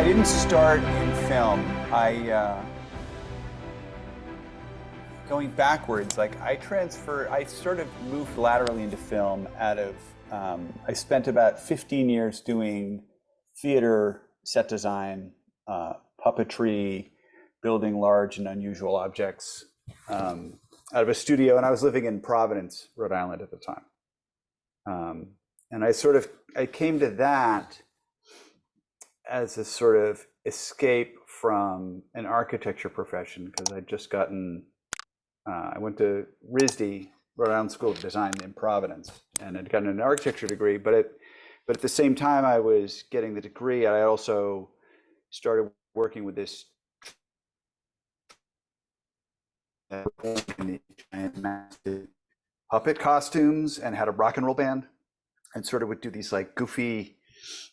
didn't start in film. Going backwards, like I sort of moved laterally into film I spent about 15 years doing theater, set design, puppetry, building large and unusual objects out of a studio, and I was living in Providence, Rhode Island at the time. And I came to that as a sort of escape from an architecture profession, because I'd just gotten, I went to RISD, Rhode Island School of Design in Providence, and had gotten an architecture degree, but at the same time I was getting the degree, I also started working with this massive puppet costumes and had a rock and roll band, and sort of would do these like goofy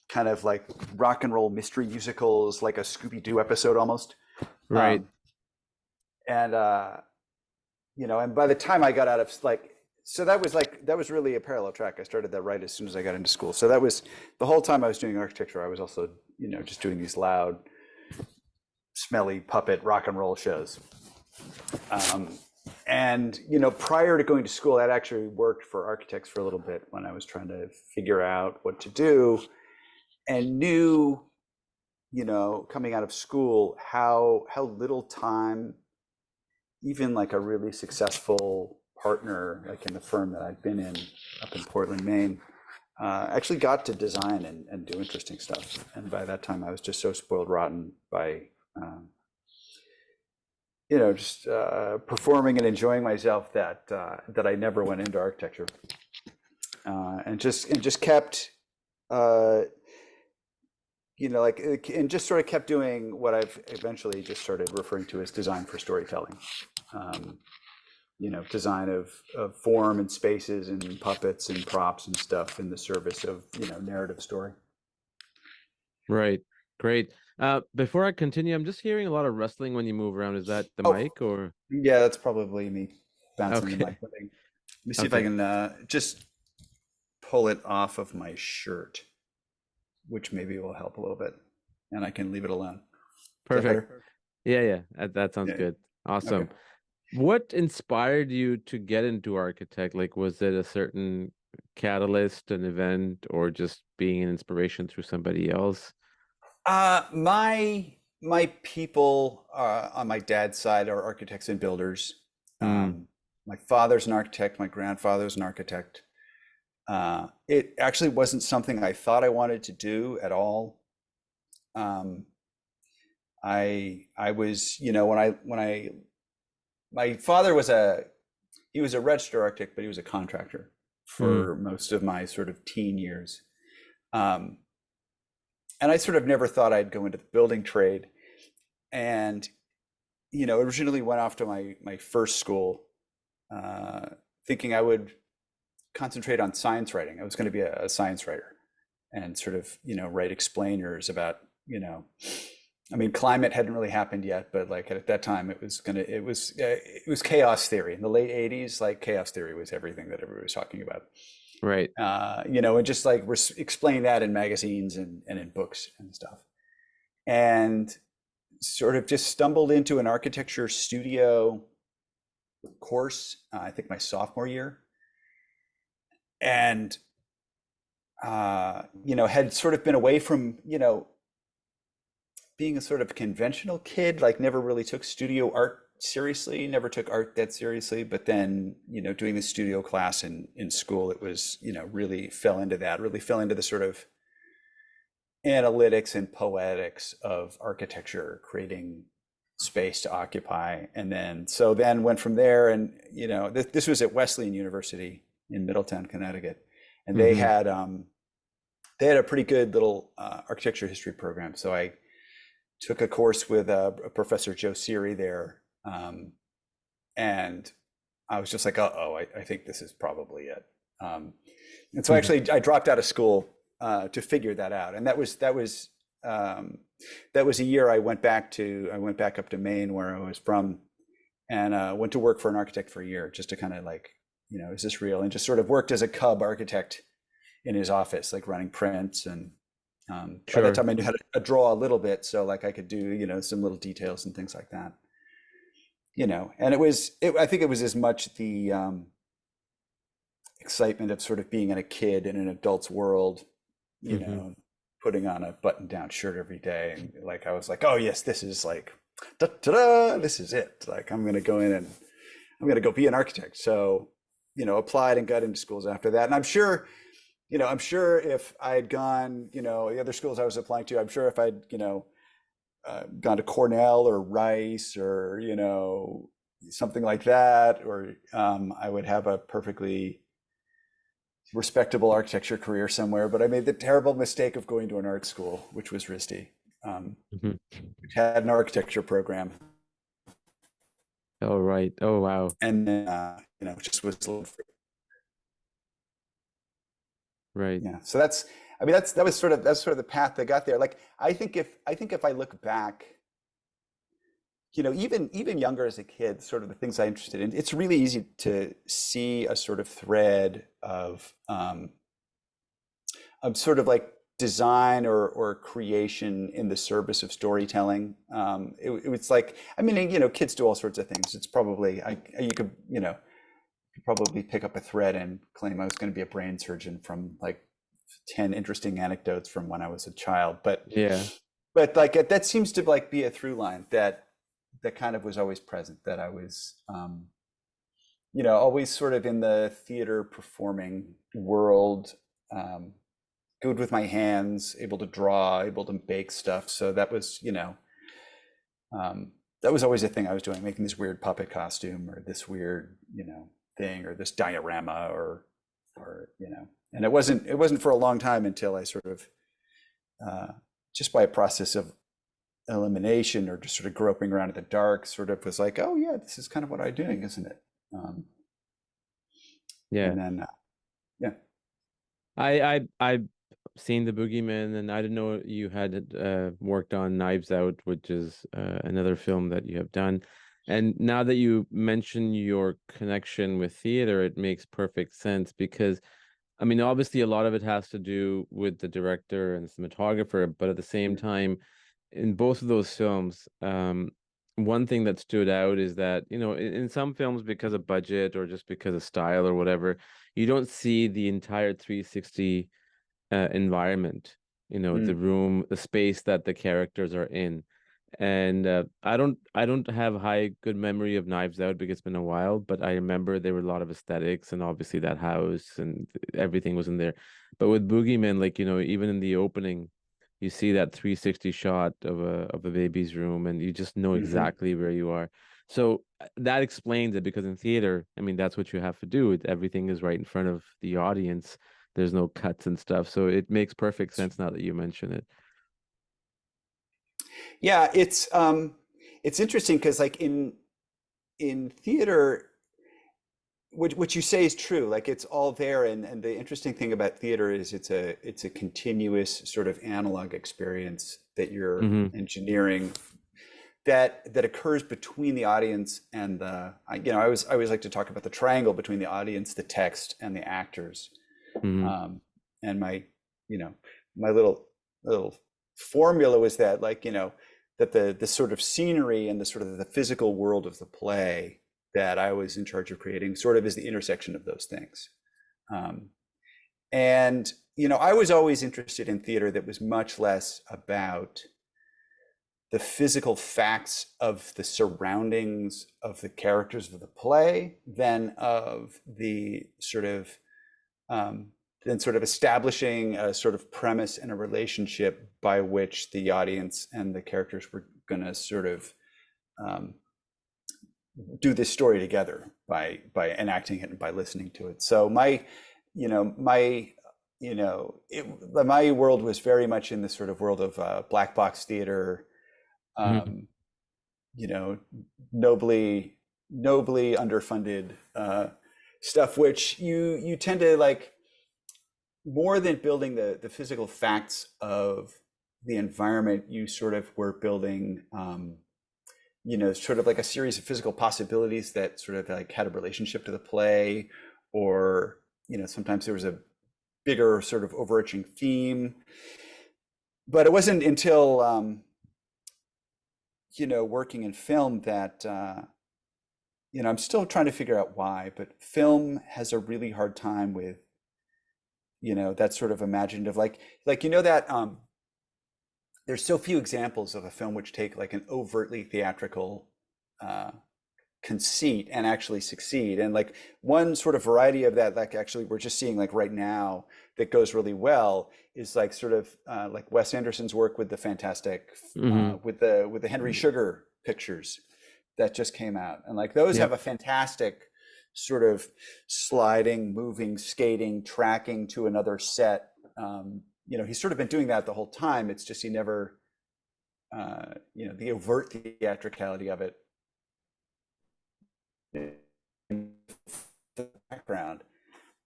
kind of like rock and roll mystery musicals, like a Scooby-Doo episode almost. Right. And by the time I got out of that was really a parallel track. I started that right as soon as I got into school. So that was the whole time I was doing architecture. I was also, just doing these loud, smelly puppet rock and roll shows. And prior to going to school, I'd actually worked for architects for a little bit when I was trying to figure out what to do, and knew, coming out of school, how little time even like a really successful partner, like in the firm that I'd been in up in Portland, Maine, actually got to design and do interesting stuff. And by that time, I was just so spoiled rotten by performing and enjoying myself that I never went into architecture, and just kept just sort of kept doing what I've eventually just started referring to as design for storytelling. Design of form and spaces and puppets and props and stuff in the service of narrative story. Right. Great. Before I continue, I'm just hearing a lot of rustling when you move around. Is that the mic or? Yeah, that's probably me bouncing the mic. Let me see if I can just pull it off of my shirt, which maybe will help a little bit, and I can leave it alone. Perfect. Yeah. That sounds good. Awesome. Okay. What inspired you to get into architect? Like, was it a certain catalyst, an event, or just being an inspiration through somebody else? My people on my dad's side are architects and builders. My father's an architect. My grandfather's an architect. It actually wasn't something I thought I wanted to do at all. I was, my father was he was a registered architect, but he was a contractor for most of my sort of teen years. And I sort of never thought I'd go into the building trade. And, originally went off to my first school, thinking I would concentrate on science writing. I was going to be a science writer and sort of, write explainers about, climate hadn't really happened yet, but like at that time it was chaos theory in the late 80s. Like chaos theory was everything that everybody was talking about. Right. And just like explain that in magazines and in books and stuff. And sort of just stumbled into an architecture studio course, I think my sophomore year. And, had sort of been away from, being a sort of conventional kid, like never really took studio art seriously, never took art that seriously. But then, doing the studio class in school, it was, really fell into the sort of analytics and poetics of architecture, creating space to occupy. And then went from there. And, this was at Wesleyan University in Middletown, Connecticut. And they had a pretty good little architecture history program. So I took a course with Professor Joe Siri there. And I was just like, I think this is probably it. And so actually I dropped out of school to figure that out. And that was a year I went back up to Maine, where I was from, and went to work for an architect for a year, just to kind of like, is this real? And just sort of worked as a cub architect in his office, like running prints and By that Sure. time, I knew how to draw a little bit, so like I could do, some little details and things like that. And I think it was as much the excitement of sort of being a kid in an adult's world, you Hmm. know, putting on a button-down shirt every day, and like I was like, oh yes, this is like, da da da, this is it. Like I'm gonna go in and I'm gonna go be an architect. So, applied and got into schools after that, and I'm sure if I'd gone, the other schools I was applying to, I'm sure if I'd, gone to Cornell or Rice or, something like that, or I would have a perfectly respectable architecture career somewhere. But I made the terrible mistake of going to an art school, which was RISD, Hmm. which had an architecture program. Oh, right. Oh, wow. And then, just was a little, Right. yeah. So that's sort of the path that got there. Like, I think if I look back, even younger as a kid, sort of the things I'm interested in, it's really easy to see a sort of thread of sort of like design or creation in the service of storytelling. It's like, I mean, kids do all sorts of things. It's probably you could probably pick up a thread and claim I was going to be a brain surgeon from like 10 interesting anecdotes from when I was a child. But Yeah. like that seems to like be a through line that kind of was always present, that I was always sort of in the theater performing world, good with my hands, able to draw, able to bake stuff. So that was always a thing I was doing, making this weird puppet costume or this weird, thing, or this diorama, and it wasn't for a long time until I sort of, just by a process of elimination or just sort of groping around in the dark, sort of was like, oh yeah, this is kind of what I'm doing, isn't it? Um, Yeah. and then, yeah. I've seen the Boogeyman, and I didn't know you had worked on Knives Out, which is another film that you have done. And now that you mention your connection with theater, it makes perfect sense because, I mean, obviously a lot of it has to do with the director and cinematographer, but at the same time, in both of those films, one thing that stood out is that, in some films, because of budget or just because of style or whatever, you don't see the entire 360 environment, the Mm, room, the space that the characters are in. And I don't have high good memory of Knives Out because it's been a while, but I remember there were a lot of aesthetics and obviously that house and everything was in there. But with Boogeyman, like, even in the opening, you see that 360 shot of a baby's room and you just know mhm. exactly where you are. So that explains it because in theater, I mean, that's what you have to do. Everything is right in front of the audience. There's no cuts and stuff. So it makes perfect sense now that you mention it. Yeah, it's interesting because like in theater, what you say is true. Like it's all there, and the interesting thing about theater is it's a continuous sort of analog experience that you're Hmm. engineering, that occurs between the audience and I always like to talk about the triangle between the audience, the text, and the actors. Hmm. Um, and you know, my little formula was that, like, that the sort of scenery and the sort of the physical world of the play that I was in charge of creating sort of is the intersection of those things. Um, and I was always interested in theater that was much less about the physical facts of the surroundings of the characters of the play than of the sort of um, than sort of establishing a sort of premise and a relationship by which the audience and the characters were going to sort of um, do this story together by enacting it and by listening to it. So my world was very much in the sort of world of black box theater, Hmm. um, you know, nobly underfunded stuff, which you tend to like, more than building the physical facts of the environment. You sort of were building, sort of like a series of physical possibilities that sort of like had a relationship to the play, or sometimes there was a bigger sort of overarching theme. but it wasn't until working in film that I'm still trying to figure out why, but film has a really hard time with that sort of imaginative, that there's so few examples of a film which take like an overtly theatrical uh, conceit and actually succeed. And like one sort of variety of that, like actually we're just seeing like right now that goes really well is like sort of like Wes Anderson's work with the fantastic Mm-hmm. with the Henry Sugar pictures that just came out. And like those have Yep. a fantastic sort of sliding, moving, skating, tracking to another set. He's sort of been doing that the whole time. It's just he never, the overt theatricality of it in the background.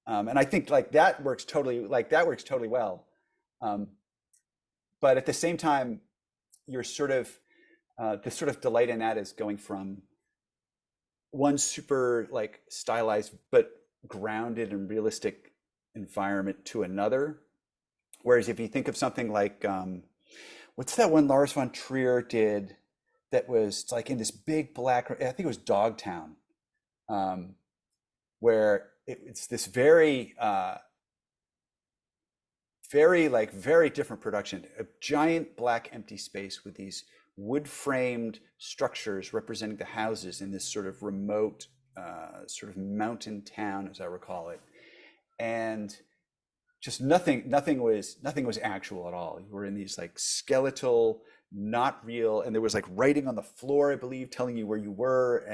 And I think like that works totally well. Um, but at the same time, you're sort of the sort of delight in that is going from one super like stylized but grounded and realistic environment to another. Whereas if you think of something like what's that one Lars von Trier did that was like in this big black, I think it was Dogtown, um, where it's this very different production, a giant black empty space with these wood framed structures representing the houses in this sort of remote sort of mountain town, as I recall it. And just nothing was actual at all. You were in these like skeletal, not real, and there was like writing on the floor, I believe, telling you where you were.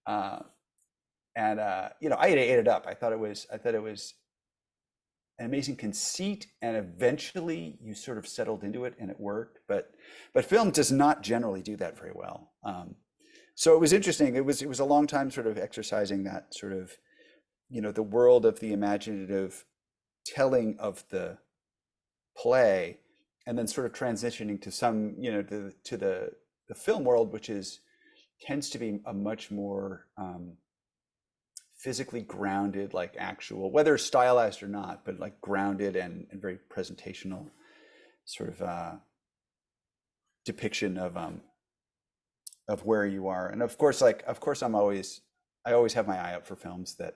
Uh, I ate it up. I thought it was an amazing conceit, and eventually you sort of settled into it and it worked. But film does not generally do that very well. So it was interesting. It was a long time sort of exercising that sort of the world of the imaginative telling of the play, and then sort of transitioning to some to the film world, which is tends to be a much more physically grounded, like actual, whether stylized or not, but like grounded and very presentational sort of depiction of where you are. And of course I always have my eye out for films that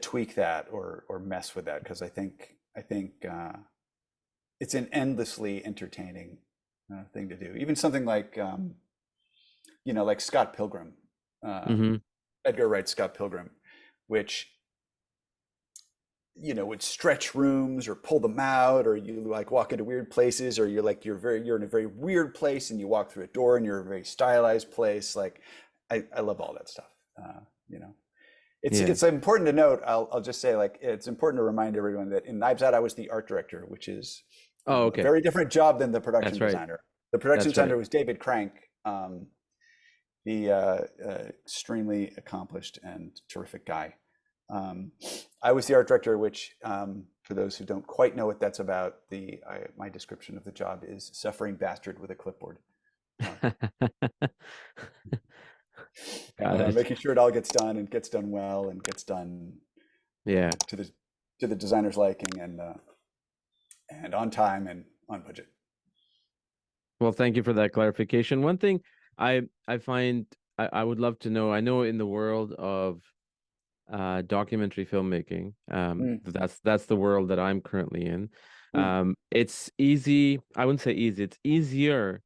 tweak that or mess with that, because I think it's an endlessly entertaining thing to do. Even something like like Scott Pilgrim, uh, Mm-hmm. Edgar Wright's Scott Pilgrim, which would stretch rooms or pull them out, or you like walk into weird places, or you're in a very weird place and you walk through a door and you're in a very stylized place. Like I love all that stuff. Uh, you know, Yeah. it's important to note. I'll just say, like, it's important to remind everyone that in Knives Out I was the art director, which is Oh, a okay. very different job than the production That's right. designer. The production That's right. designer was David Crank, the extremely accomplished and terrific guy. I was the art director, which, for those who don't quite know what that's about, my description of the job is suffering bastard with a clipboard, Got it. making sure it all gets done and gets done well and gets done Yeah. to the designer's liking, and on time and on budget. Well, thank you for that clarification. One thing I find I would love to know, I know in the world of documentary filmmaking, Mm, that's the world that I'm currently in. mm, It's easy, I wouldn't say easy, it's easier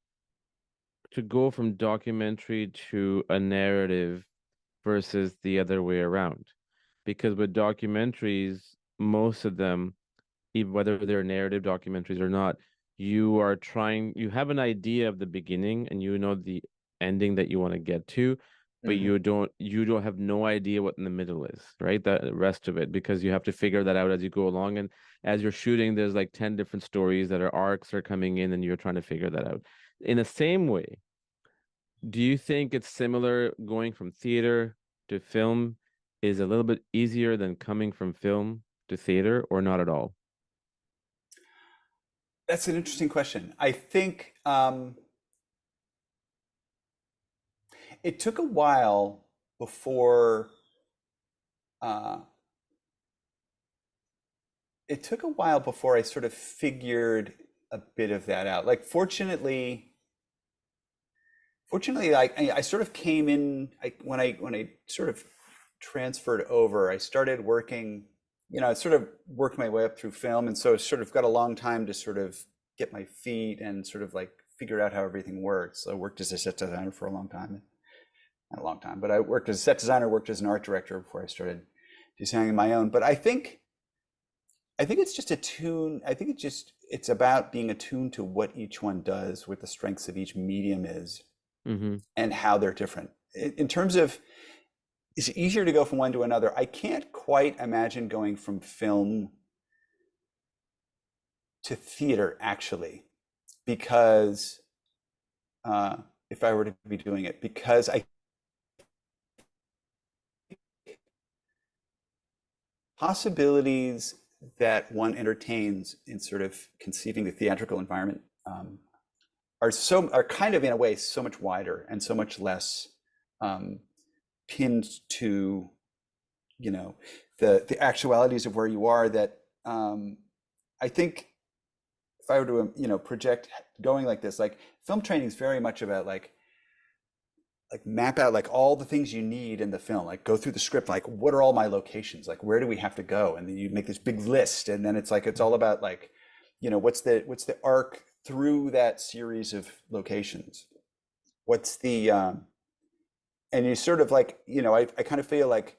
to go from documentary to a narrative versus the other way around. Because with documentaries, most of them, even whether they're narrative documentaries or not, you have an idea of the beginning and you know the ending that you want to get to, but mhm. you don't have no idea what in the middle is, right? The rest of it, because you have to figure that out as you go along. And as you're shooting, there's like 10 different stories that are arcs are coming in and you're trying to figure that out. In the same way, do you think it's similar going from theater to film is a little bit easier than coming from film to theater or not at all? That's an interesting question. I think it took a while before uh, it took a while before I sort of figured a bit of that out. Like fortunately, like I sort of came in when I sort of transferred over, I started working, I sort of worked my way up through film, and so sort of got a long time to sort of get my feet and sort of like figure out how everything works. So I worked as a set designer for a long time, not a long time, but I worked as a set designer, worked as an art director before I started designing my own. But I think it's just attuned. I think it's about being attuned to what each one does, what the strengths of each medium is, Mm-hmm. and how they're different. In terms of, is it easier to go from one to another? I can't quite imagine going from film to theater actually, because if I were to be doing it, because I possibilities that one entertains in sort of conceiving the theatrical environment are kind of in a way so much wider and so much less pinned to the actualities of where you are, that I think if I were to project going like this, like film training is very much about like map out like all the things you need in the film, like go through the script, like what are all my locations, like where do we have to go, and then you make this big list, and then it's like it's all about like what's the arc through that series of locations, what's the and you sort of like I kind of feel like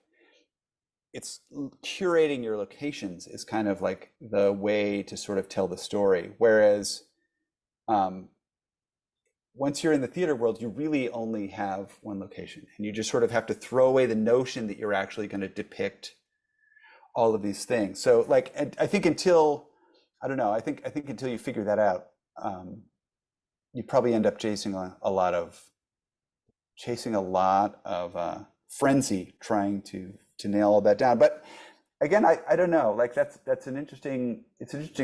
it's curating your locations is kind of like the way to sort of tell the story, whereas once you're in the theater world, you really only have one location, and you just sort of have to throw away the notion that you're actually going to depict all of these things. So like, I think until, I don't know, I think until you figure that out, you probably end up chasing a lot of frenzy trying to nail all that down. But again, I don't know, like that's an interesting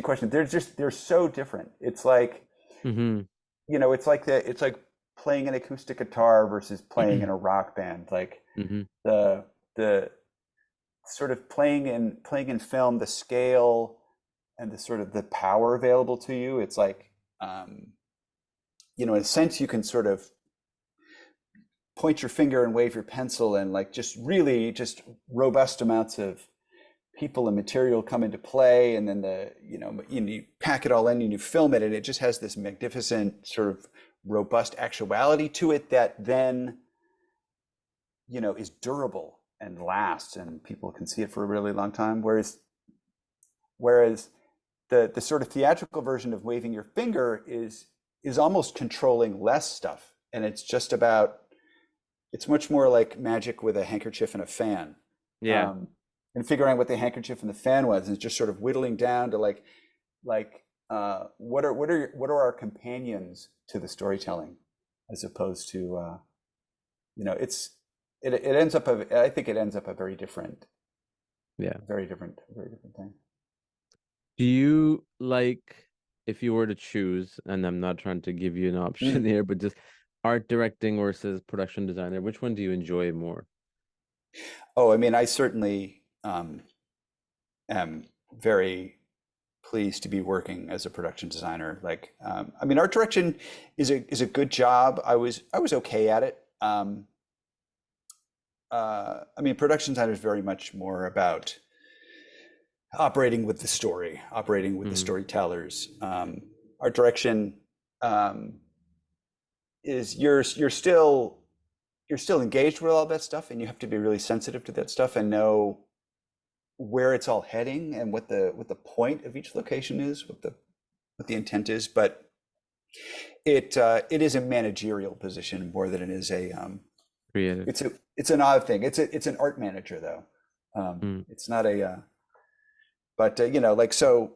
question. They're so different. It's like, Mm-hmm. it's like playing an acoustic guitar versus playing in a rock band. Like Mm-hmm. the sort of playing in film, the scale and the sort of the power available to you. It's like, in a sense, you can sort of point your finger and wave your pencil, and like just really just robust amounts of people and material come into play, and then you pack it all in and you film it, and it just has this magnificent sort of robust actuality to it that then is durable and lasts, and people can see it for a really long time, whereas the sort of theatrical version of waving your finger is almost controlling less stuff, and it's much more like magic with a handkerchief and a fan. Yeah. And figuring out what the handkerchief and the fan was, and just sort of whittling down to like what are our companions to the storytelling, as opposed to it ends up I think it ends up a very different thing. Do you like, if you were to choose, and I'm not trying to give you an option here, but just art directing versus production designer, which one do you enjoy more? Oh, I mean, I certainly am very pleased to be working as a production designer. Like, I mean, art direction is a good job. I was okay at it. I mean, production design is very much more about operating with the story, operating with the storytellers. Art direction is you're still engaged with all that stuff, and you have to be really sensitive to that stuff and know where it's all heading and what the point of each location is, what the intent is. But it is a managerial position more than it is a Creative. It's an odd thing. It's an art manager though. It's not a but like, so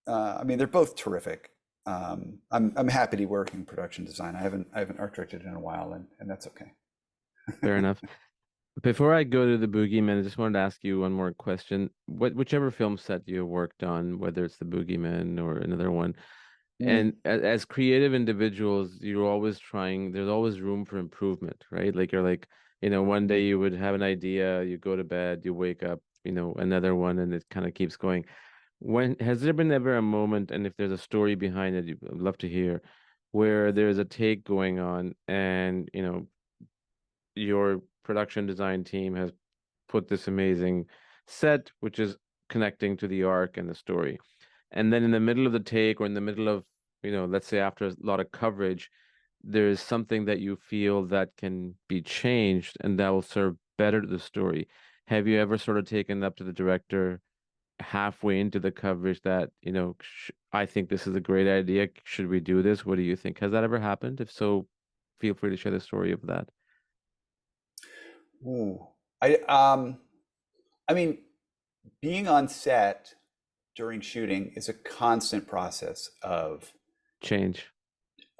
I mean, they're both terrific. I'm happy to be working in production design. I haven't art directed in a while, and that's okay. Fair enough. Before I go to the Boogeyman, I just wanted to ask you one more question. Whichever film set you worked on, whether it's the Boogeyman or another one, and as creative individuals, you're always trying, there's always room for improvement, right? Like you're like, one day you would have an idea, you go to bed, you wake up, another one, and it kind of keeps going. when has there been ever a moment, and if there's a story behind it, I'd love to hear, where there's a take going on and, your production design team has put this amazing set, which is connecting to the arc and the story. And then in the middle of the take or in the middle of, let's say after a lot of coverage, there's something that you feel that can be changed and that will serve better to the story. Have you ever sort of taken up to the director halfway into the coverage that, I think this is a great idea. Should we do this? What do you think? Has that ever happened? If so, feel free to share the story of that. Ooh. I mean, being on set during shooting is a constant process Change.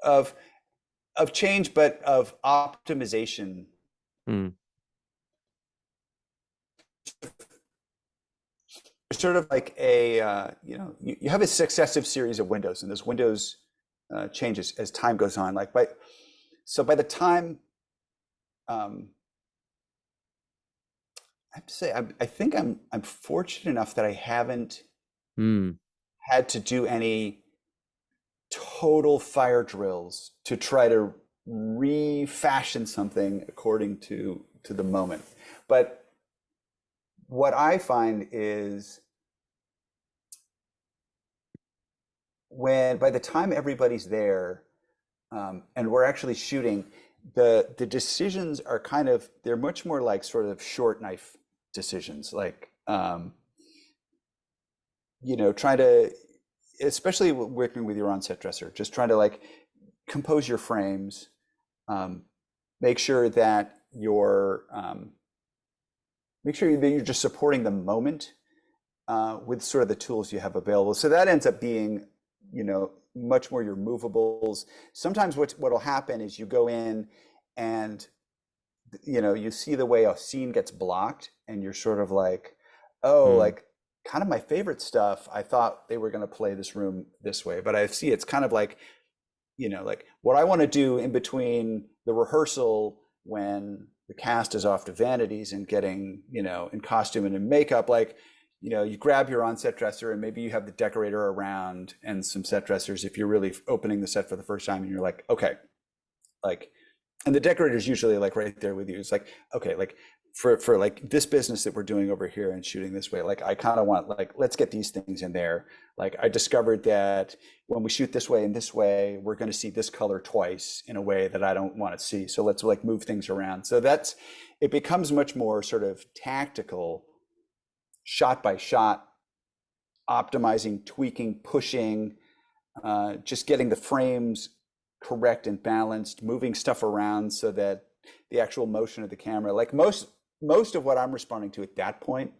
of of change, but of optimization. Mm. Sort of like you have a successive series of windows, and those windows changes as time goes on. By the time, I have to say, I think I'm fortunate enough that I haven't had to do any total fire drills to try to refashion something according to the moment. But what I find is by the time everybody's there, and we're actually shooting, the decisions are they're much more like sort of short knife decisions, like trying to, especially working with your on-set dresser, just trying to like compose your frames, make sure that you're just supporting the moment with sort of the tools you have available. So that ends up being, much more your movables. Sometimes what'll happen is you go in and, you see the way a scene gets blocked, and you're sort of like, oh, like kind of my favorite stuff, I thought they were going to play this room this way, but I see it's kind of like, like what I want to do in between the rehearsal when the cast is off to vanities and getting, in costume and in makeup, like, you grab your on-set dresser and maybe you have the decorator around and some set dressers if you're really opening the set for the first time, and you're like, okay, like, and the decorator's usually like right there with you. It's like, okay, like for like this business that we're doing over here and shooting this way, like I kind of want, like, let's get these things in there. Like I discovered that when we shoot this way and this way, we're going to see this color twice in a way that I don't want to see. So let's like move things around. So it becomes much more sort of tactical, shot by shot, optimizing, tweaking, pushing, just getting the frames correct and balanced, moving stuff around so that the actual motion of the camera, like most of what I'm responding to at that point,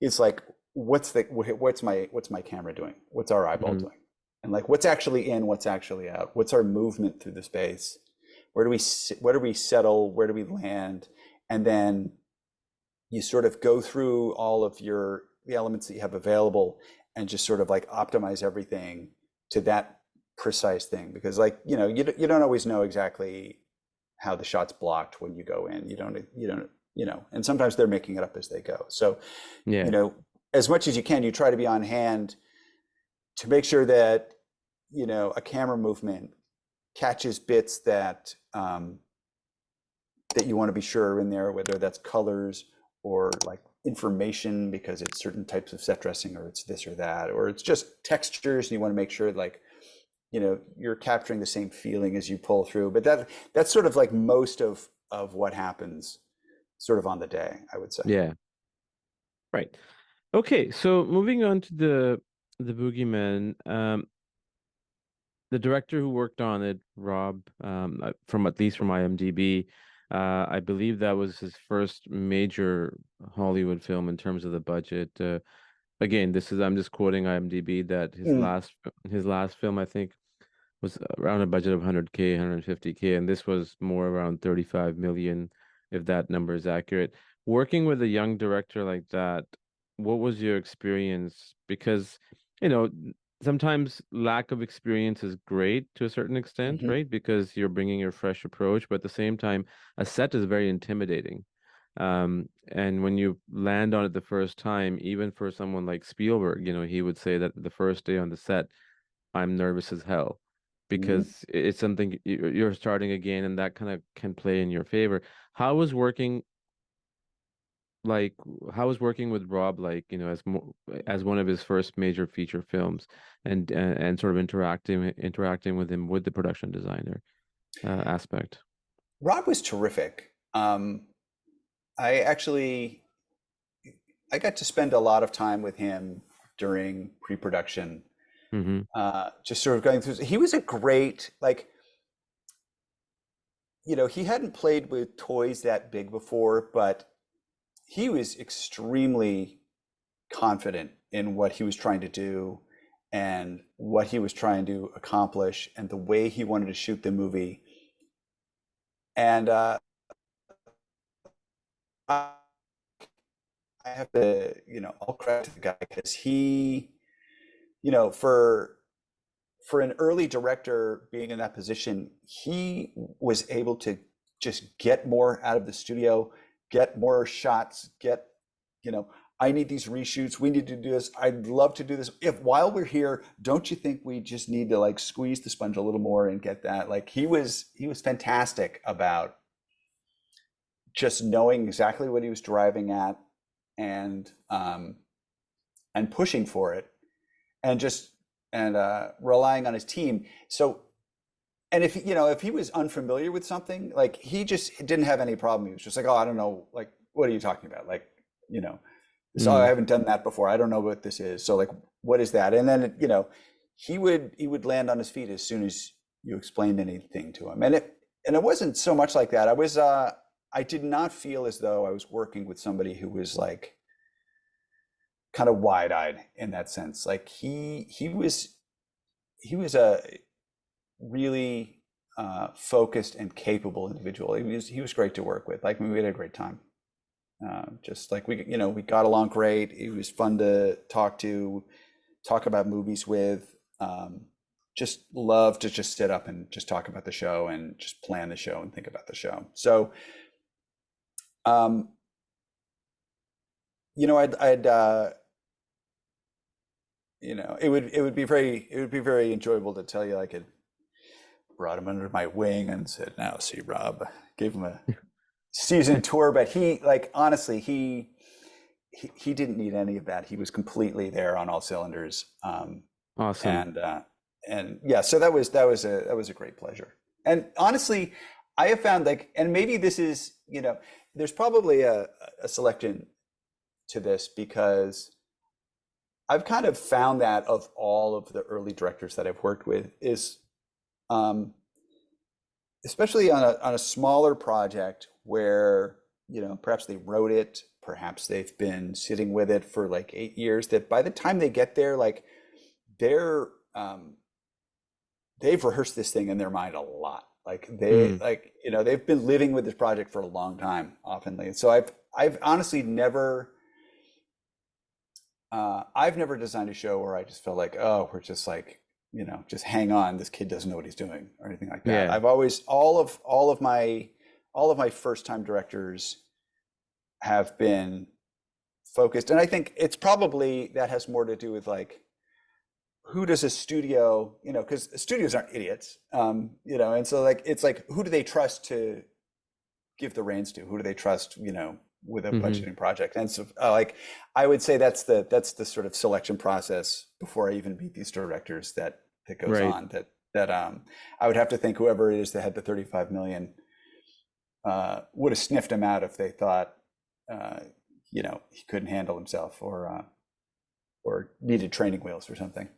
is like, what's my camera doing? What's our eyeball doing? And like, what's actually in, what's actually out? What's our movement through the space? Where do we settle? Where do we land? And then you sort of go through all of the elements that you have available and just sort of like optimize everything to that precise thing, because like, you don't always know exactly how the shot's blocked when you go in. You don't, and sometimes they're making it up as they go. So, as much as you can, you try to be on hand to make sure that, a camera movement catches bits that you want to be sure are in there, whether that's colors or like information because it's certain types of set dressing, or it's this or that, or it's just textures, and you want to make sure like, you're capturing the same feeling as you pull through. But that's sort of like most of what happens sort of on the day, I would say. Yeah. Right. Okay, so moving on to the Boogeyman, the director who worked on it, Rob, from at least from IMDb, I believe that was his first major Hollywood film in terms of the budget. Again, I'm just quoting IMDb, that his last film, I think, was around a budget of 100K, 150K, and this was more around 35 million, if that number is accurate. Working with a young director like that, what was your experience? Because, sometimes lack of experience is great to a certain extent, right? Because you're bringing your fresh approach, but at the same time, a set is very intimidating. And when you land on it the first time, even for someone like Spielberg, he would say that the first day on the set, I'm nervous as hell Mhm. because it's something you're starting again, and that kind of can play in your favor. How was working like how was working with Rob like, as one of his first major feature films, and sort of interacting with him with the production designer aspect? Rob was terrific. I actually I got to spend a lot of time with him during pre-production, Mm-hmm. just sort of going through. He was a great, like, he hadn't played with toys that big before, but he was extremely confident in what he was trying to do and what he was trying to accomplish and the way he wanted to shoot the movie. And I I have to, all credit to the guy because he, for an early director being in that position, he was able to just get more out of the studio, get more shots, you know, I need these reshoots. We need to do this. I'd love to do this. If while we're here, don't you think we just need to like squeeze the sponge a little more and get that? Like he was fantastic about just knowing exactly what he was driving at and um and pushing for it and just and relying on his team. So and if he was unfamiliar with something, like he just didn't have any problem. He was just like, oh, I don't know, like what are you talking about? Like, you know, so I Mm. haven't done that before. I don't know what this is. So like, what is that? And then he would land on his feet as soon as you explained anything to him. And it wasn't so much like that. I did not feel as though I was working with somebody who was like kind of wide-eyed in that sense. Like he was a really focused and capable individual. He was great to work with. Like we had a great time. Just like we got along great. He was fun to talk about movies with. Just love to just sit up and just talk about the show and just plan the show and think about the show. So, um, I'd it would be very enjoyable to tell you I could brought him under my wing and said, "Now, see, Rob," gave him a season tour, but he like honestly he didn't need any of that. He was completely there on all cylinders, Awesome. and yeah, so that was a great pleasure. And honestly, I have found like, and maybe this is there's probably a selection to this because I've kind of found that of all of the early directors that I've worked with is um, especially on a smaller project where perhaps they wrote it, perhaps they've been sitting with it for like 8 years, that by the time they get there, like they're they've rehearsed this thing in their mind a lot. Like Mm. they've been living with this project for a long time oftenly. So I've honestly never I've never designed a show where I just felt like, oh, we're just like, just hang on, this kid doesn't know what he's doing or anything like that. Yeah. I've always all of my first time directors have been focused, and I think it's probably that has more to do with like who does a studio, because studios aren't idiots, and so like it's like who do they trust to give the reins to? Who do they trust, with a Mm-hmm. budgeting project? And so, like, I would say that's the sort of selection process before I even meet these directors that goes Right. on. That I would have to think whoever it is that had the 35 million would have sniffed him out if they thought, uh, he couldn't handle himself or needed training wheels or something.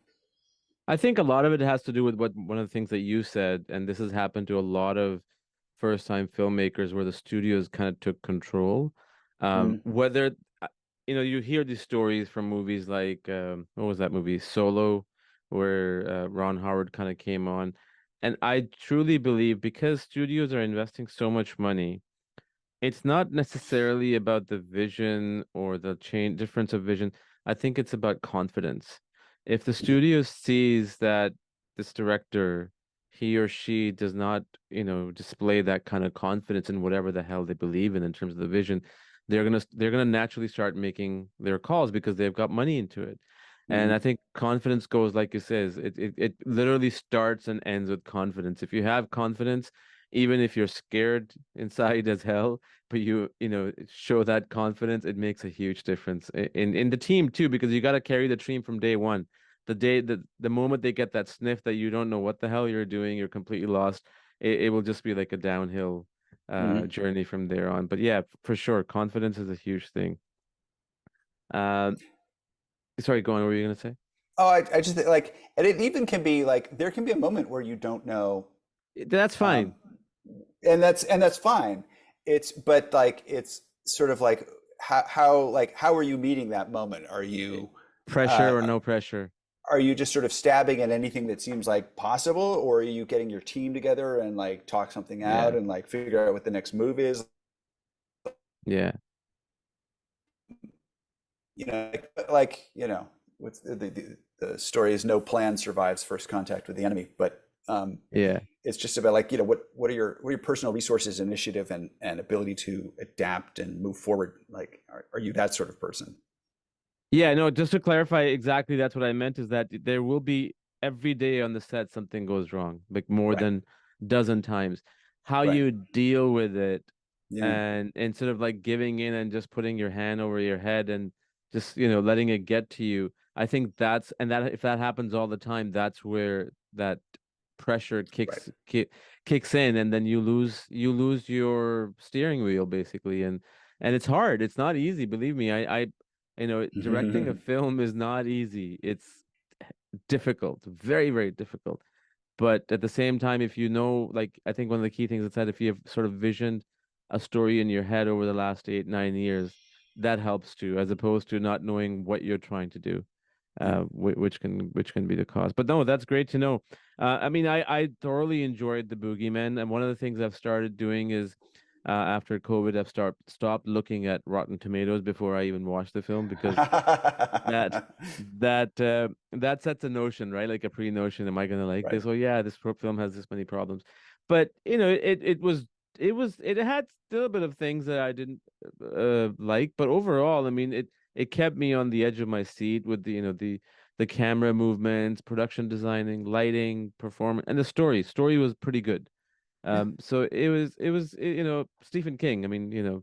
I think a lot of it has to do with what one of the things that you said, and this has happened to a lot of first-time filmmakers where the studios kind of took control. Mm. Whether you hear these stories from movies like what was that movie, Solo, where Ron Howard kind of came on, and I truly believe because studios are investing so much money, it's not necessarily about the vision or the change difference of vision. I think it's about confidence. If the Yeah. studio sees that this director, he or she does not, display that kind of confidence in whatever the hell they believe in terms of the vision, they're gonna naturally start making their calls because they've got money into it. And I think confidence goes, like you says, it literally starts and ends with confidence. If you have confidence, even if you're scared inside as hell, but you know show that confidence, it makes a huge difference in the team too, because you got to carry the team from day one. The moment they get that sniff that you don't know what the hell you're doing, you're completely lost. It will just be like a downhill Mm-hmm. journey from there on. But yeah, for sure, confidence is a huge thing. Um, sorry, go on. What were you gonna say? Oh, I just like, and it even can be like there can be a moment where you don't know, That's fine. um, and that's fine. It's but like it's sort of like how are you meeting that moment? Pressure or Uh, no pressure. are you just sort of stabbing at anything that seems like possible, or are you getting your team together and like talk something out Yeah, and like figure out what the next move is? yeah, What's the story is no plan survives first contact with the enemy, but yeah. it's just about like what are your personal resources, initiative, and ability to adapt and move forward. Like, are you that sort of person? Yeah, no, just to clarify exactly, that's what I meant is that there will be every day on the set something goes wrong, like more Right, than dozen times. How right, you deal with it, yeah, and instead of like giving in and just putting your hand over your head and just, letting it get to you, I think that if that happens all the time, that's where that pressure right. kicks in, and then you lose your steering wheel basically, and it's hard. It's not easy, believe me. Directing a film is not easy. It's difficult, very, very difficult. But at the same time, if you know, like, I think one of the key things is that if you have sort of visioned a story in your head over the last 8, 9 years, that helps too, as opposed to not knowing what you're trying to do, Yeah. which can be the cause. But no, that's great to know. I mean, I thoroughly enjoyed the Boogeyman, and one of the things I've started doing is, after COVID, I've stopped looking at Rotten Tomatoes before I even watch the film, because that that sets a notion, right? Like a pre-notion. Am I gonna like Right. this? Oh yeah, this film has this many problems. But it had still a bit of things that I didn't like, but overall, I mean, it kept me on the edge of my seat with the camera movements, production designing, lighting, performance, and the story. Story was pretty good. Yeah. So it was Stephen King. I mean,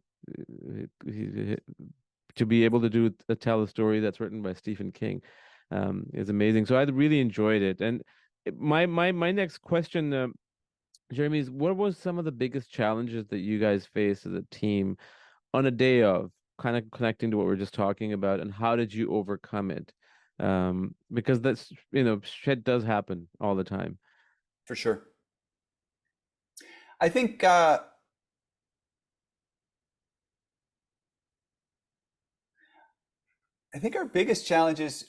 to be able to tell a story that's written by Stephen King, is amazing. So I really enjoyed it. And my next question, Jeremy, is what was some of the biggest challenges that you guys faced as a team on a day of, kind of connecting to what we're just talking about, and how did you overcome it? Because that's shit does happen all the time. For sure. I think I think our biggest challenge is,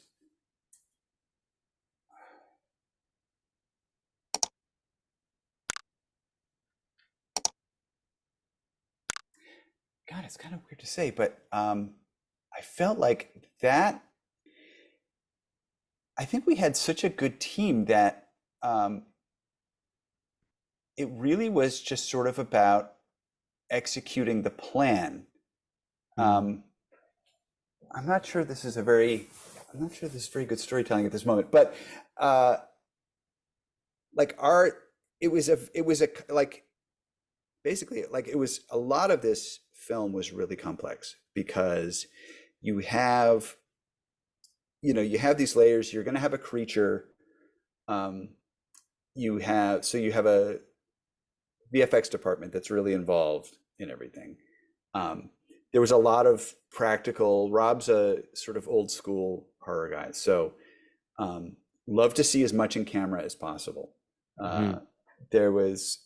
God, it's kind of weird to say, but I felt like that. I think we had such a good team that um, it really was just sort of about executing the plan. Mm, Um, I'm not sure this is a very, I'm not sure this is very good storytelling at this moment, but uh, like our, it was a like basically like it was a lot of this film was really complex because you have, you have these layers. You're going to have a creature. Um, you have a VFX department that's really involved in everything. Um, there was a lot of practical. Rob's a sort of old school horror guy, so um, love to see as much in camera as possible. mm, Uh, there was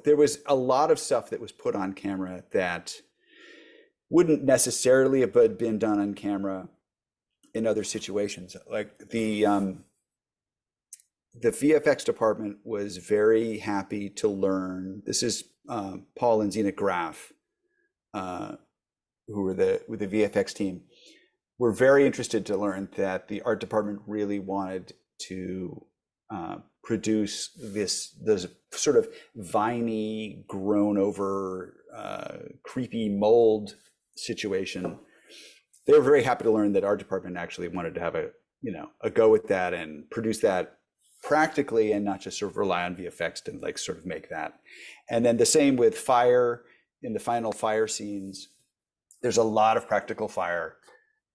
there was a lot of stuff that was put on camera that wouldn't necessarily have been done on camera in other situations. Like the VFX department was very happy to learn. This is Paul and Zena Graff, uh, who were with the VFX team. Were very interested to learn that the art department really wanted to produce this sort of viney, grown over, creepy mold situation. They were very happy to learn that our department actually wanted to have a go at that and produce that practically, and not just sort of rely on VFX to like sort of make that. And then the same with fire. In the final fire scenes, there's a lot of practical fire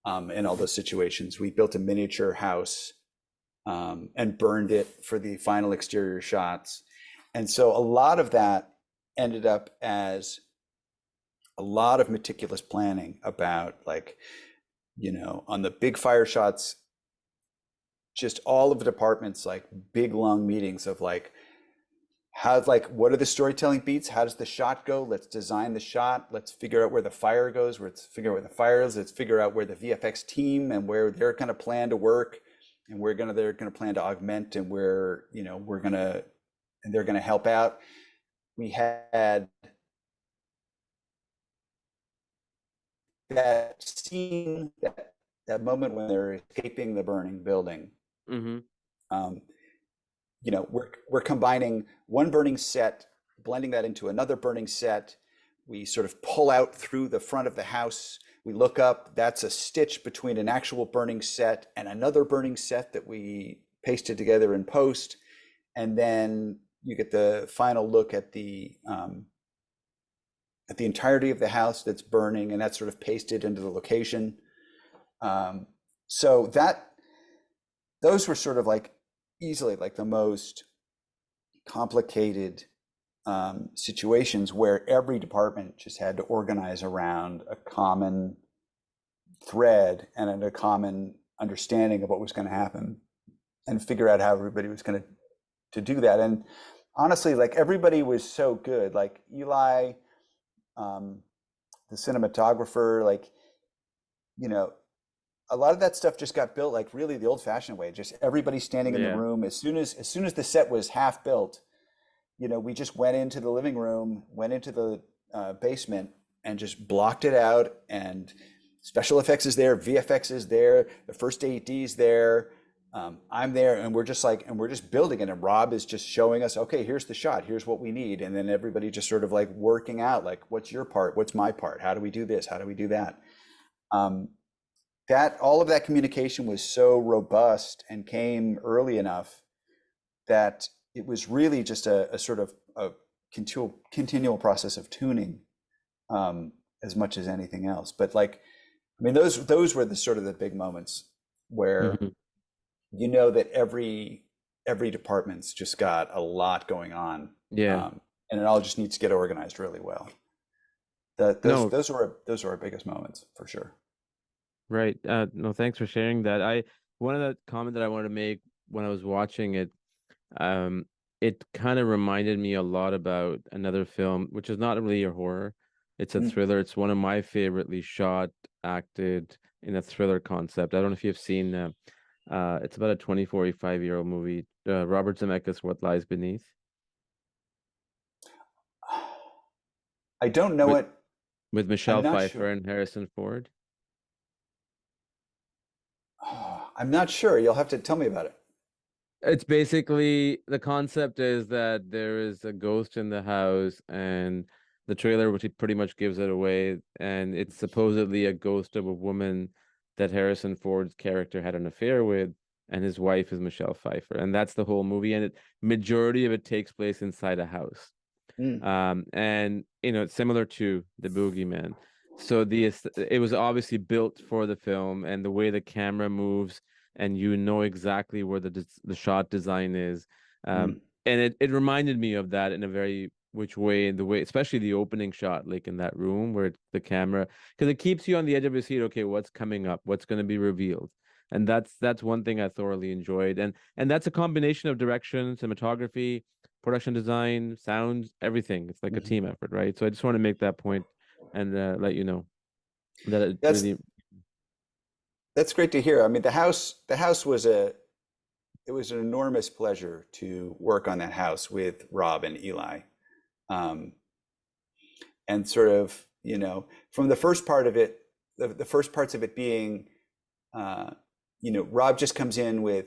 in all those situations. We built a miniature house and burned it for the final exterior shots. And so a lot of that ended up as a lot of meticulous planning about, like, on the big fire shots, just all of the departments, like big long meetings of like, what are the storytelling beats? How does the shot go? Let's design the shot. Let's figure out where the fire goes. Let's figure out where the fire is. Let's figure out where the VFX team and where they're going to plan to work, and they're going to plan to augment, and where they're going to help out. We had that scene, that moment when they're escaping the burning building. Mm-hmm. We're combining one burning set, blending that into another burning set. We sort of pull out through the front of the house. We look up, that's a stitch between an actual burning set and another burning set that we pasted together in post. And then you get the final look at the entirety of the house that's burning, and that's sort of pasted into the location. So those were sort of like easily like the most complicated situations where every department just had to organize around a common thread and a common understanding of what was going to happen, and figure out how everybody was going to do that. And honestly, like, everybody was so good. Like Eli, the cinematographer, like, a lot of that stuff just got built like really the old-fashioned way. Just everybody standing in the room. As soon as the set was half built, we just went into the living room, went into the basement, and just blocked it out. And special effects is there, VFX is there, the first AD is there. I'm there, and we're just building it. And Rob is just showing us, okay, here's the shot, here's what we need. And then everybody just sort of like working out, like, what's your part? What's my part? How do we do this? How do we do that? That all of that communication was so robust and came early enough that it was really just a sort of a continual process of tuning, as much as anything else. But like, I mean, those were the sort of the big moments where that every department's just got a lot going on. Yeah. And it all just needs to get organized really well. Those were our biggest moments for sure. Right. No, thanks for sharing that. One of the comment that I wanted to make when I was watching it, it kind of reminded me a lot about another film, which is not really a horror. It's a thriller. It's one of my favoritely shot, acted in a thriller concept. I don't know if you've seen, it's about a 25-year-old movie, Robert Zemeckis' What Lies Beneath. I don't know it. With Michelle Pfeiffer and Harrison Ford. I'm not sure. You'll have to tell me about it. It's basically, the concept is that there is a ghost in the house, and the trailer, which pretty much gives it away, and it's supposedly a ghost of a woman that Harrison Ford's character had an affair with, and his wife is Michelle Pfeiffer, and that's the whole movie. And majority of it takes place inside a house. And it's similar to the Boogeyman. So it was obviously built for the film, and the way the camera moves, and exactly where the shot design is. And it reminded me of that in a very which way, the way, especially the opening shot, like in that room where the camera, because it keeps you on the edge of your seat. Okay, what's coming up? What's going to be revealed? And that's one thing I thoroughly enjoyed. And that's a combination of direction, cinematography, production design, sound, everything. It's like a team effort, right? So I just want to make that point and let you know that that's great to hear. I mean, the house was it was an enormous pleasure to work on that house with Rob and Eli. And sort of, from the first part of it, the first parts of it being, Rob just comes in with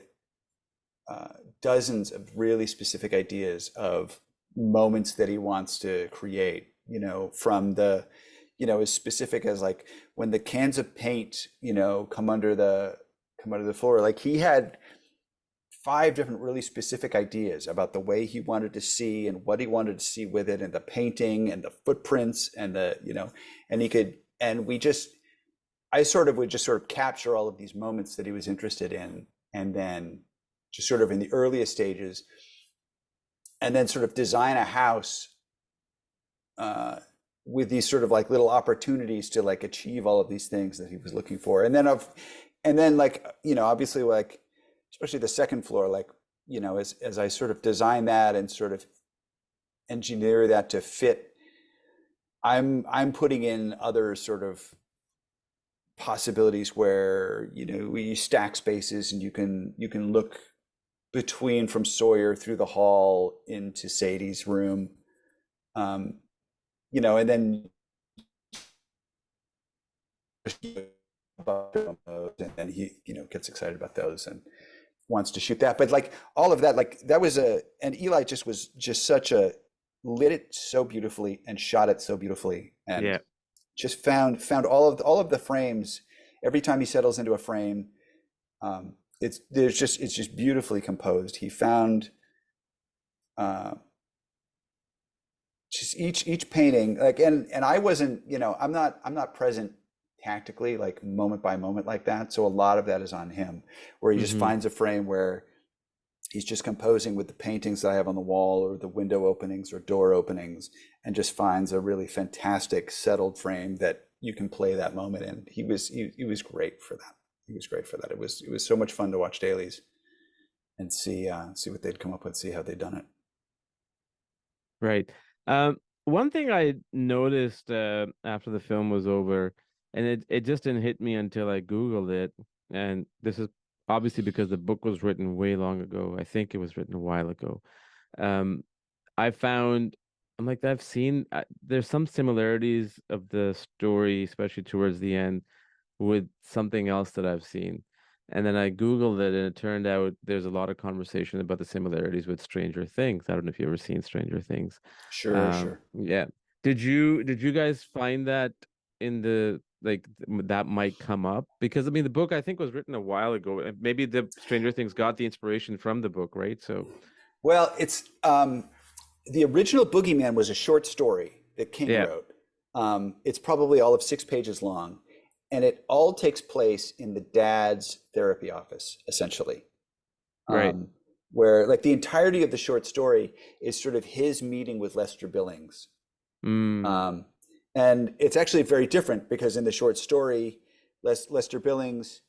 dozens of really specific ideas of moments that he wants to create, from the, as specific as like when the cans of paint, come under the floor. Like he had 5 different really specific ideas about the way he wanted to see and what he wanted to see with it, and the painting and the footprints and and he could, and I sort of would just sort of capture all of these moments that he was interested in, and then just sort of in the earliest stages, and then sort of design a house with these sort of like little opportunities to like achieve all of these things that he was looking for. And then like, obviously like, especially the second floor, like, as I sort of design that and sort of engineer that to fit, I'm putting in other sort of possibilities where, we stack spaces and you can look from Sawyer through the hall into Sadie's room. And then and then he, gets excited about those and wants to shoot that. But like all of that, like that was and Eli was just such a, lit it so beautifully and shot it so beautifully, and just found all of the frames. Every time he settles into a frame, it's just beautifully composed. He found just each painting, like, and I wasn't, I'm not present tactically, like moment by moment like that. So a lot of that is on him, where he just finds a frame where he's just composing with the paintings that I have on the wall or the window openings or door openings, and just finds a really fantastic settled frame that you can play that moment in. He was great for that. He was great for that. It was so much fun to watch dailies and see what they'd come up with, see how they'd done it. Right. One thing I noticed after the film was over, and it just didn't hit me until I Googled it, and this is obviously because the book was written way long ago. I think it was written a while ago. I found, I'm like, I've seen, there's some similarities of the story, especially towards the end, with something else that I've seen. And then I Googled it, and it turned out there's a lot of conversation about the similarities with Stranger Things. I don't know if you've ever seen Stranger Things. Sure. Yeah. Did you guys find that in the, like, that might come up? Because I mean, the book I think was written a while ago. Maybe the Stranger Things got the inspiration from the book, right? So, Well, it's the original Boogeyman was a short story that King wrote. It's probably all of 6 pages long. And it all takes place in the dad's therapy office, essentially. Right. Where like the entirety of the short story is sort of his meeting with Lester Billings. And it's actually very different, because in the short story, Lester Billings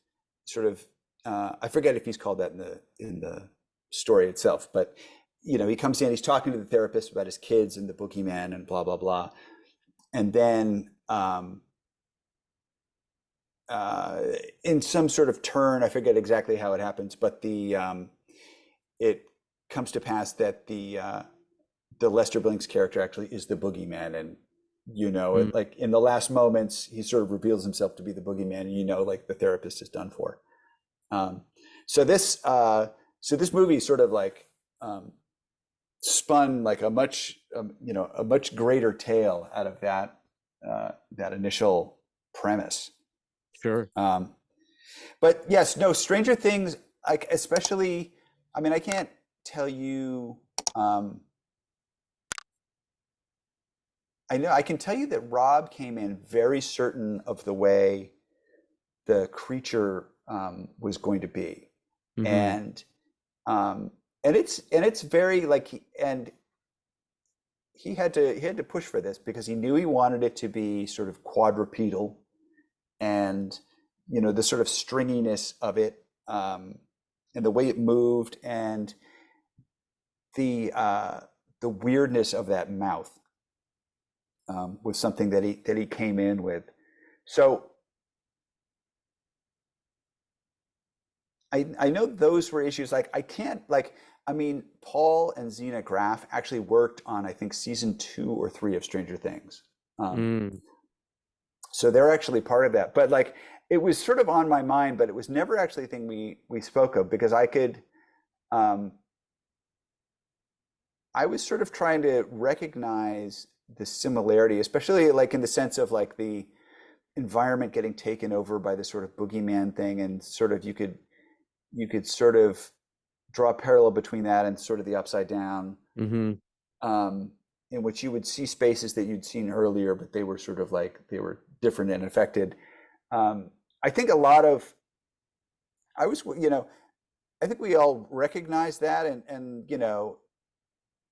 sort of, I forget if he's called that in the story itself, but he comes in, he's talking to the therapist about his kids and the Boogeyman and blah, blah, blah. And then in some sort of turn, I forget exactly how it happens, but it comes to pass that the Lester Billings character actually is the Boogeyman, and like in the last moments, he sort of reveals himself to be the Boogeyman, and like the therapist is done for. So this movie sort of like spun like a much greater tale out of that initial premise. Sure. But yes, no, Stranger Things, like especially, I mean, I can't tell you, I can tell you that Rob came in very certain of the way the creature was going to be. And it's very like, he had to push for this, because he knew he wanted it to be sort of quadrupedal, and the sort of stringiness of it, and the way it moved, and the weirdness of that mouth was something that he came in with. So I know those were issues. Like I mean, Paul and Zena Graff actually worked on, I think, season 2 or 3 of Stranger Things. So they're actually part of that. But like, it was sort of on my mind, but it was never actually a thing we spoke of, because I could, um, I was sort of trying to recognize the similarity, especially like in the sense of like the environment getting taken over by this sort of boogeyman thing, and sort of you could sort of draw a parallel between that and sort of the Upside Down, Mm-hmm. um, in which you would see spaces that you'd seen earlier, but they were sort of like they were different and affected. I think a lot of I was, I think we all recognize that, and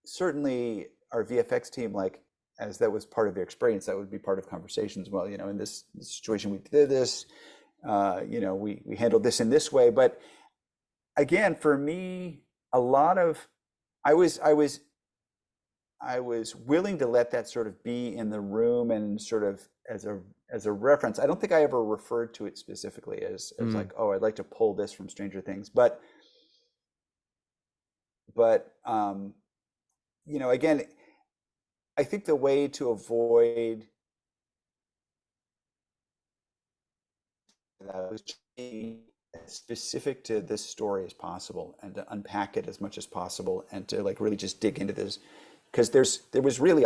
certainly our VFX team, like as that was part of their experience, that would be part of conversations. Well, in this situation, we did this, we handled this in this way. But again, for me, a lot of I was willing to let that sort of be in the room and sort of as a reference. I don't think I ever referred to it specifically as like, oh, I'd like to pull this from Stranger Things, but again, I think the way to avoid that was to be as specific to this story as possible and to unpack it as much as possible and to like really just dig into this, because there was really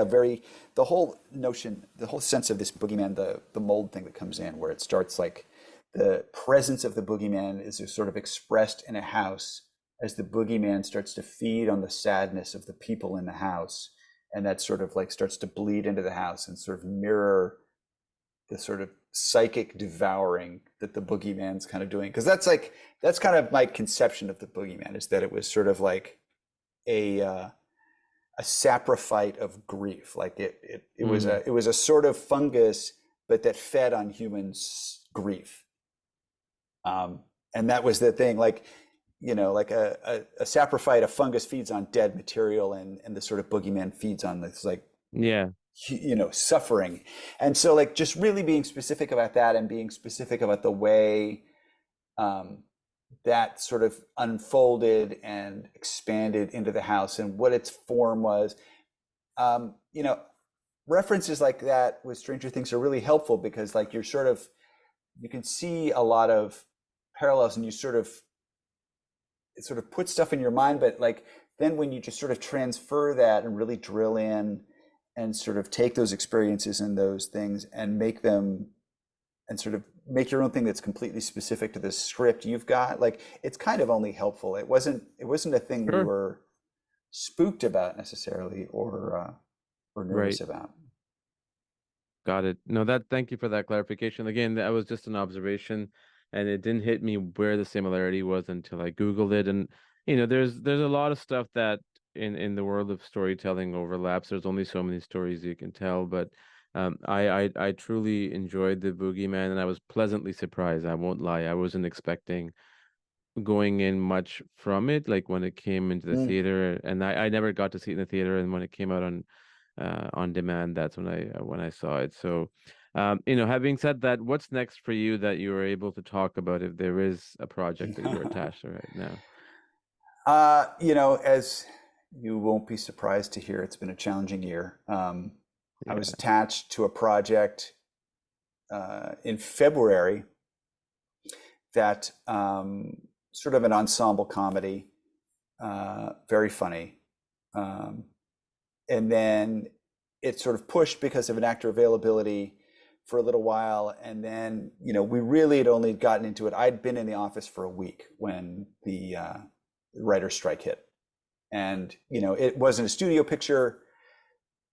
the whole notion, the whole sense of this boogeyman, the mold thing that comes in, where it starts like the presence of the boogeyman is sort of expressed in a house as the boogeyman starts to feed on the sadness of the people in the house, and that sort of like starts to bleed into the house and sort of mirror the sort of psychic devouring that the boogeyman's kind of doing. Because that's kind of my conception of the boogeyman, is that it was sort of like a saprophyte of grief. Like it was a sort of fungus, but that fed on humans' grief. And that was the thing, like, like a saprophyte, a fungus feeds on dead material, and the sort of boogeyman feeds on this like, Yeah. Suffering. And so like just really being specific about that, and being specific about the way that sort of unfolded and expanded into the house and what its form was. References like that with Stranger Things are really helpful, because like you can see a lot of parallels, and it sort of puts stuff in your mind, but like then when you just sort of transfer that and really drill in and sort of take those experiences and those things and make them and sort of make your own thing that's completely specific to the script you've got, like it's kind of only helpful. It wasn't a thing we were spooked about necessarily or nervous about. Got it. No, thank you for that clarification. Again, that was just an observation, and it didn't hit me where the similarity was until I Googled it. And there's a lot of stuff that in the world of storytelling overlaps. There's only so many stories you can tell, but I truly enjoyed the Boogeyman, and I was pleasantly surprised. I won't lie. I wasn't expecting going in much from it, like when it came into the theater, and I never got to see it in the theater, and when it came out on demand, that's when I saw it. So having said that, what's next for you that you were able to talk about, if there is a project that you're attached to right now? As you won't be surprised to hear, it's been a challenging year. I was attached to a project in February that sort of an ensemble comedy, very funny. And then it sort of pushed because of an actor availability for a little while. And then, we really had only gotten into it. I'd been in the office for a week when the writer's strike hit. And, it wasn't a studio picture.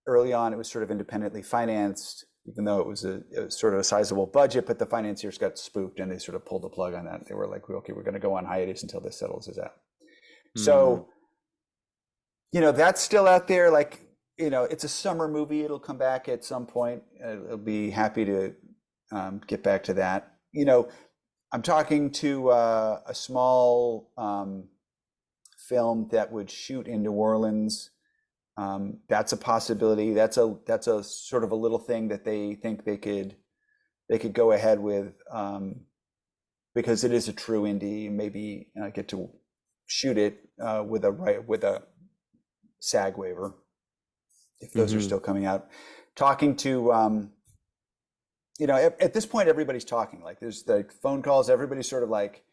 Early on, it was sort of independently financed, even though it was sort of a sizable budget, but the financiers got spooked and they sort of pulled the plug on that. They were like, okay, we're going to go on hiatus until this settles us out. So, that's still out there. Like, it's a summer movie. It'll come back at some point. I'll be happy to get back to that. I'm talking to a small film that would shoot in New Orleans. That's a possibility. That's a sort of a little thing that they think they could go ahead with, because it is a true indie. Maybe get to shoot it with a SAG waiver, if those are still coming out. Talking to at this point everybody's talking. Like there's the phone calls. Everybody's sort of like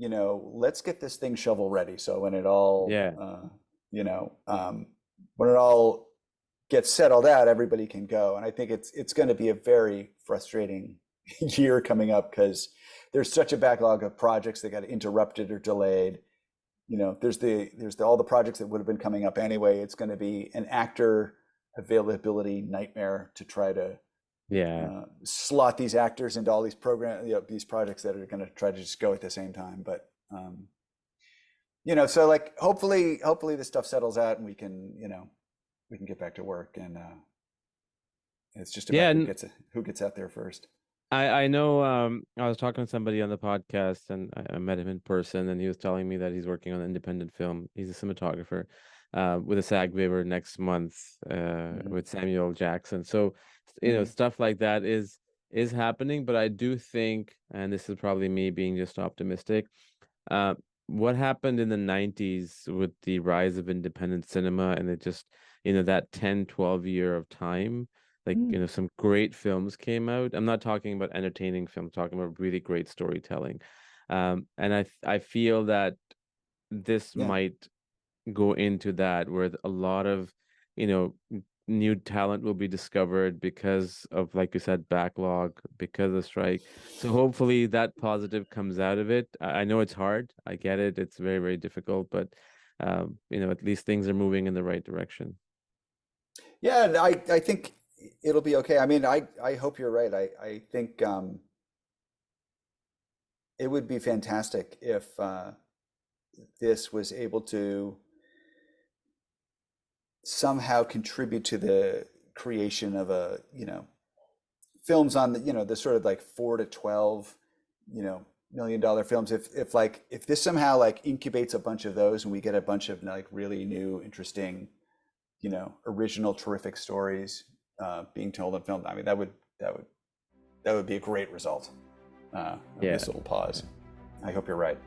let's get this thing shovel ready. So when it all, Yeah. when it all gets settled out, everybody can go. And I think it's going to be a very frustrating year coming up because there's such a backlog of projects that got interrupted or delayed. There's all the projects that would have been coming up anyway. It's going to be an actor availability nightmare to try to slot these actors into all these these projects that are going to try to just go at the same time. But so like hopefully this stuff settles out and we can get back to work, and it's just about who gets out there first. I know I was talking to somebody on the podcast, and I met him in person, and he was telling me that he's working on an independent film. He's a cinematographer with a SAG waiver next month with Samuel Jackson. So stuff like that is happening, but I do think, and this is probably me being just optimistic, what happened in the 90s with the rise of independent cinema, and it just that 10-12 year of time, like some great films came out. I'm not talking about entertaining films, I'm talking about really great storytelling, and I feel that this might go into that, where a lot of new talent will be discovered because of, like you said, backlog, because of strike. So hopefully that positive comes out of it. I know it's hard, I get it, it's very, very difficult, but at least things are moving in the right direction. Yeah, and I think it'll be okay. I mean, I hope you're right. I think it would be fantastic if this was able to somehow contribute to the creation of films on the sort of like 4 to 12 $1 million films. If this somehow like incubates a bunch of those and we get a bunch of like really new, interesting, original, terrific stories being told in film, I mean, that would be a great result of this little pause. I hope you're right.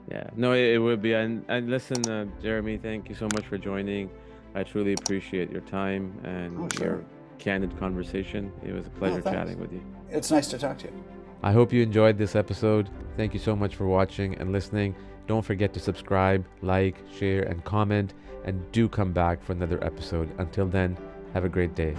Yeah, no, it would be. And listen, Jeremy, thank you so much for joining. I truly appreciate your time and your candid conversation. It was a pleasure chatting with you. It's nice to talk to you. I hope you enjoyed this episode. Thank you so much for watching and listening. Don't forget to subscribe, like, share, and comment, and do come back for another episode. Until then, have a great day.